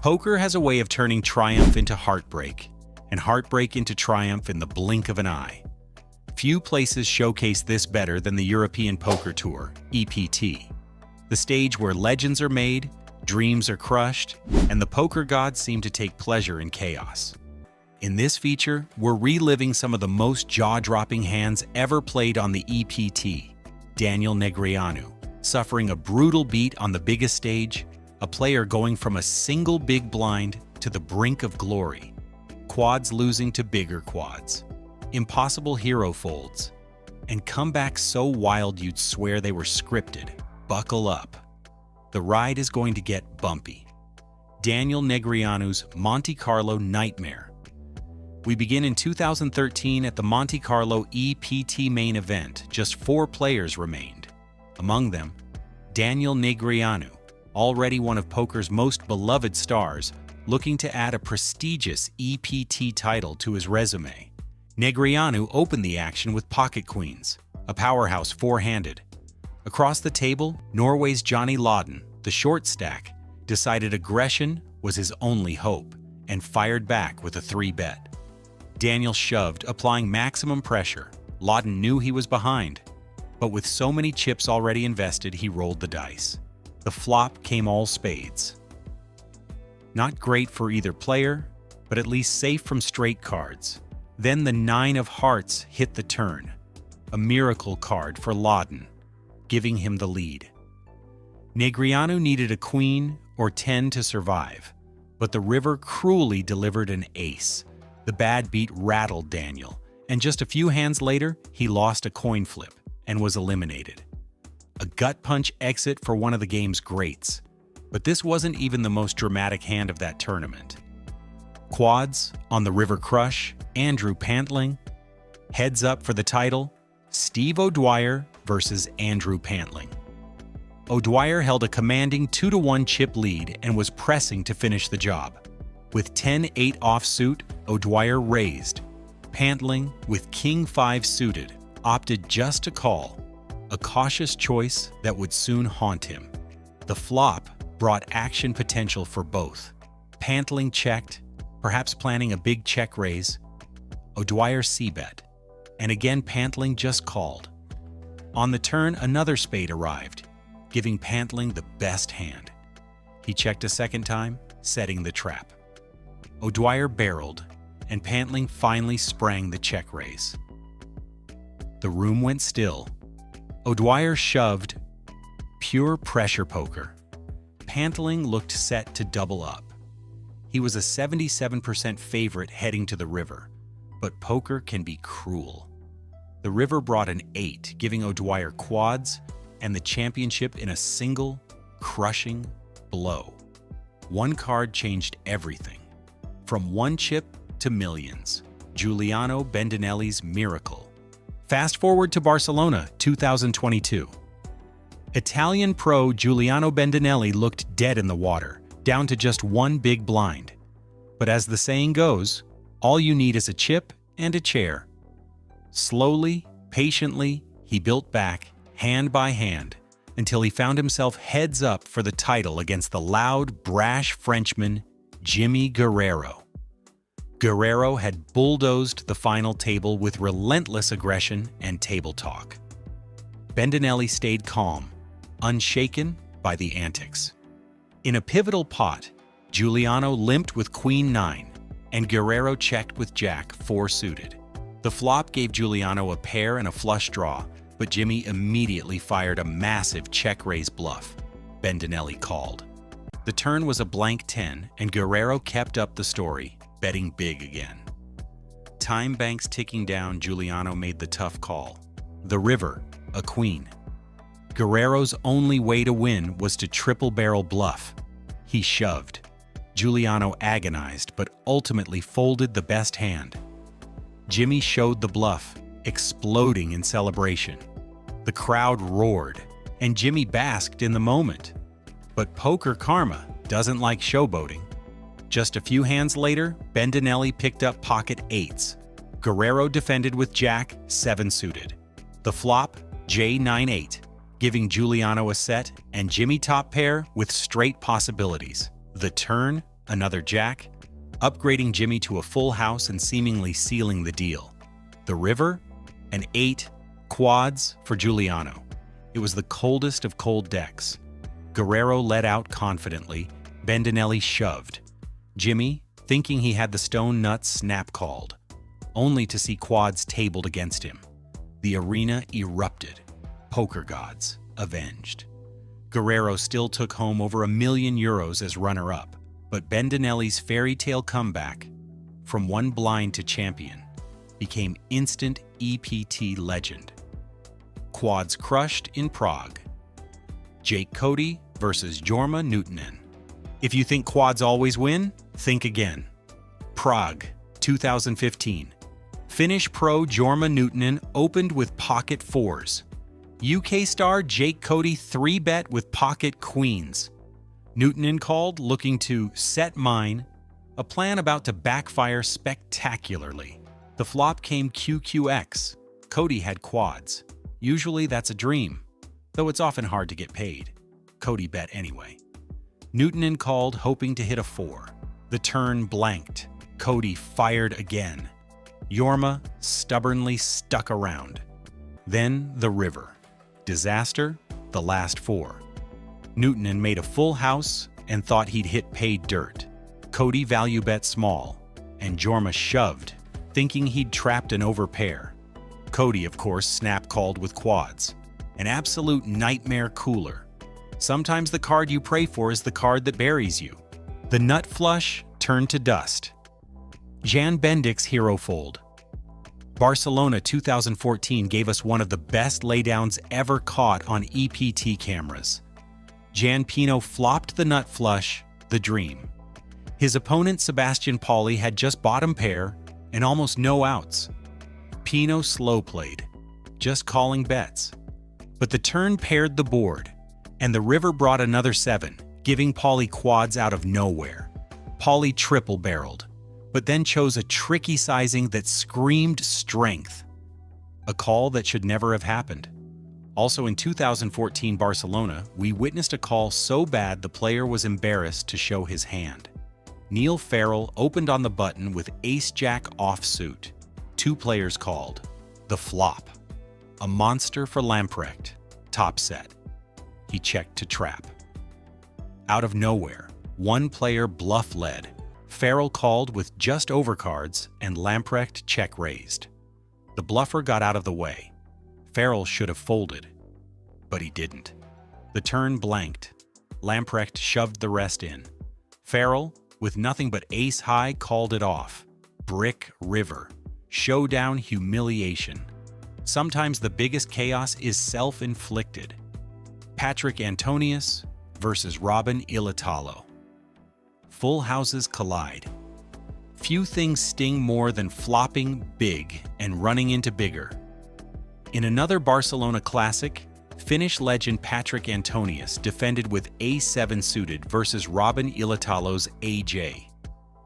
Poker has a way of turning triumph into heartbreak, and heartbreak into triumph in the blink of an eye. Few places showcase this better than the European Poker Tour, EPT, the stage where legends are made, dreams are crushed, and the poker gods seem to take pleasure in chaos. In this feature, we're reliving some of the most jaw-dropping hands ever played on the EPT. Daniel Negreanu, suffering a brutal beat on the biggest stage, a player going from a single big blind to the brink of glory, quads losing to bigger quads, impossible hero folds, and comebacks so wild you'd swear they were scripted. Buckle up. The ride is going to get bumpy. Daniel Negreanu's Monte Carlo Nightmare. We begin in 2013 at the Monte Carlo EPT main event. Just 4 players remained. Among them, Daniel Negreanu, already one of poker's most beloved stars, looking to add a prestigious EPT title to his resume. Negreanu opened the action with pocket queens, a powerhouse four-handed. Across the table, Norway's Johnny Lawden, the short stack, decided aggression was his only hope and fired back with a 3-bet. Daniel shoved, applying maximum pressure. Lawden knew he was behind, but with so many chips already invested, he rolled the dice. The flop came all spades. Not great for either player, but at least safe from straight cards. Then the 9 of hearts hit the turn, a miracle card for Lawden, giving him the lead. Negreanu needed a queen or 10 to survive, but the river cruelly delivered an ace. The bad beat rattled Daniel, and just a few hands later, he lost a coin flip and was eliminated. A gut punch exit for one of the game's greats. But this wasn't even the most dramatic hand of that tournament. Quads on the River Crush, Andrew Pantling. Heads up for the title, Steve O'Dwyer versus Andrew Pantling. O'Dwyer held a commanding 2-1 chip lead and was pressing to finish the job. With 10-8 offsuit, O'Dwyer raised. Pantling, with King-5 suited, opted just to call, a cautious choice that would soon haunt him. The flop brought action potential for both. Pantling checked, perhaps planning a big check raise. O'Dwyer c-bet, and again Pantling just called. On the turn, another spade arrived, giving Pantling the best hand. He checked a second time, setting the trap. O'Dwyer barreled, and Pantling finally sprang the check raise. The room went still. O'Dwyer shoved. Pure pressure poker. Pantling looked set to double up. He was a 77% favorite heading to the river, but poker can be cruel. The river brought an 8, giving O'Dwyer quads and the championship in a single, crushing blow. One card changed everything. From 1 chip to millions. Giuliano Bendinelli's miracle. Fast forward to Barcelona, 2022. Italian pro Giuliano Bendinelli looked dead in the water, down to just 1 big blind. But as the saying goes, all you need is a chip and a chair. Slowly, patiently, he built back, hand by hand, until he found himself heads up for the title against the loud, brash Frenchman, Jimmy Guerrero. Guerrero had bulldozed the final table with relentless aggression and table talk. Bendinelli stayed calm, unshaken by the antics. In a pivotal pot, Giuliano limped with Queen 9, and Guerrero checked with Jack 4 suited. The flop gave Giuliano a pair and a flush draw, but Jimmy immediately fired a massive check-raise bluff. Bendinelli called. The turn was a blank 10, and Guerrero kept up the story, betting big again. Time banks ticking down, Giuliano made the tough call. The river, a queen. Guerrero's only way to win was to triple-barrel bluff. He shoved. Giuliano agonized, but ultimately folded the best hand. Jimmy showed the bluff, exploding in celebration. The crowd roared, and Jimmy basked in the moment. But poker karma doesn't like showboating. Just a few hands later, Bendinelli picked up pocket 8s. Guerrero defended with Jack 7 suited. The flop, J9-8, giving Giuliano a set, and Jimmy top pair with straight possibilities. The turn, another jack, upgrading Jimmy to a full house and seemingly sealing the deal. The river, an 8, quads for Giuliano. It was the coldest of cold decks. Guerrero led out confidently, Bendinelli shoved. Jimmy, thinking he had the stone nuts, snap-called, only to see quads tabled against him. The arena erupted. Poker gods avenged. Guerrero still took home over €1,000,000 as runner-up, but Bendinelli's fairy tale comeback, from one blind to champion, became instant EPT legend. Quads crushed in Prague. Jake Cody versus Jorma Nuutinen. If you think quads always win, think again. Prague, 2015. Finnish pro Jorma Nuutinen opened with pocket 4s. UK star Jake Cody 3-bet with pocket queens. Nuutinen called, looking to set mine, a plan about to backfire spectacularly. The flop came QQX. Cody had quads. Usually that's a dream, though it's often hard to get paid. Cody bet anyway. Nuutinen called, hoping to hit a 4. The turn blanked. Cody fired again. Jorma stubbornly stuck around. Then the river. Disaster, the last 4. Nuutinen made a full house and thought he'd hit pay dirt. Cody value bet small, and Jorma shoved, thinking he'd trapped an overpair. Cody, of course, snap-called with quads. An absolute nightmare cooler. Sometimes the card you pray for is the card that buries you. The nut flush turned to dust. Jan Bendik's hero fold. Barcelona 2014 gave us one of the best laydowns ever caught on EPT cameras. Jan Pino flopped the nut flush, the dream. His opponent Sebastian Pauli had just bottom pair and almost no outs. Pino slow played, just calling bets. But the turn paired the board, and the river brought another 7, giving Pauli quads out of nowhere. Pauli triple-barreled, but then chose a tricky sizing that screamed strength. A call that should never have happened. Also in 2014 Barcelona, we witnessed a call so bad the player was embarrassed to show his hand. Neil Farrell opened on the button with ace-jack offsuit. 2 players called. The flop. A monster for Lamprecht. Top set. He checked to trap. Out of nowhere, one player bluff-led. Farrell called with just overcards and Lamprecht check-raised. The bluffer got out of the way. Farrell should have folded, but he didn't. The turn blanked. Lamprecht shoved the rest in. Farrell, with nothing but ace-high, called it off. Brick river. Showdown humiliation. Sometimes the biggest chaos is self-inflicted. Patrick Antonius versus Robin Ilitalo. Full houses collide. Few things sting more than flopping big and running into bigger. In another Barcelona classic, Finnish legend Patrick Antonius defended with A7 suited versus Robin Ilitalo's AJ.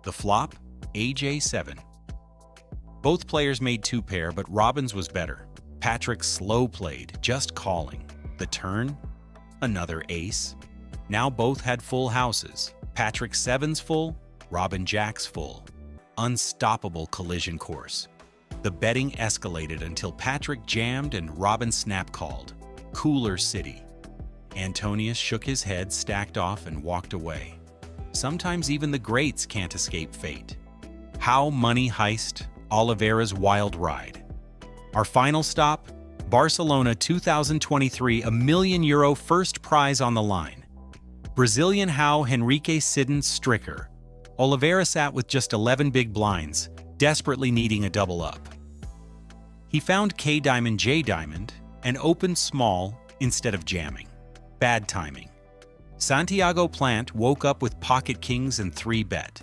The flop, AJ7. Both players made 2 pair, but Robin's was better. Patrick slow played, just calling. The turn, another ace. Now both had full houses. Patrick 7's full, Robin Jack's full. Unstoppable collision course. The betting escalated until Patrick jammed and Robin snap-called. Cooler city. Antonius shook his head, stacked off, and walked away. Sometimes even the greats can't escape fate. How money heist, Oliveira's wild ride. Our final stop, Barcelona 2023, €1,000,000 first prize on the line. Brazilian How Henrique Sidon Stricker. Oliveira sat with just 11 big blinds, desperately needing a double up. He found K-Diamond J-Diamond and opened small instead of jamming. Bad timing. Santiago Plant woke up with pocket kings and 3-bet.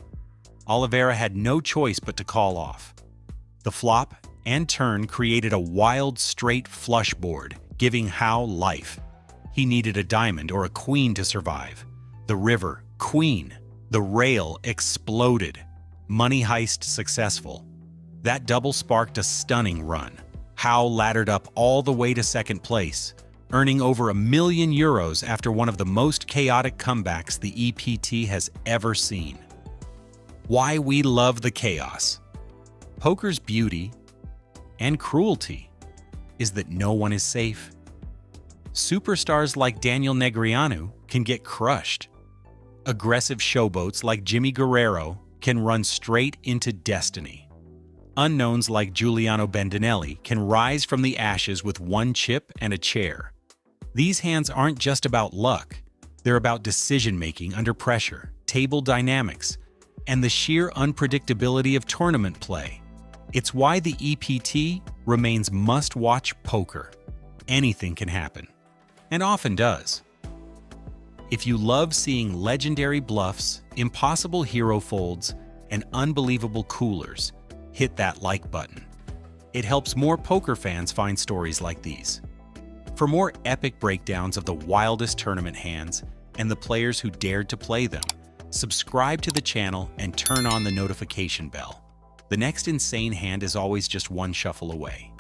Oliveira had no choice but to call off. The flop and turn created a wild straight flush board, giving How life. He needed a diamond or a queen to survive. The river, queen. The rail exploded. Money heist successful. That double sparked a stunning run. How laddered up all the way to second place, earning over €1,000,000 after one of the most chaotic comebacks the EPT has ever seen. Why we love the chaos. Poker's beauty and cruelty is that no one is safe. Superstars like Daniel Negreanu can get crushed. Aggressive showboats like Jimmy Guerrero can run straight into destiny. Unknowns like Giuliano Bendinelli can rise from the ashes with one chip and a chair. These hands aren't just about luck. They're about decision-making under pressure, table dynamics, and the sheer unpredictability of tournament play. It's why the EPT remains must-watch poker. Anything can happen, and often does. If you love seeing legendary bluffs, impossible hero folds, and unbelievable coolers, hit that like button. It helps more poker fans find stories like these. For more epic breakdowns of the wildest tournament hands and the players who dared to play them, subscribe to the channel and turn on the notification bell. The next insane hand is always just one shuffle away.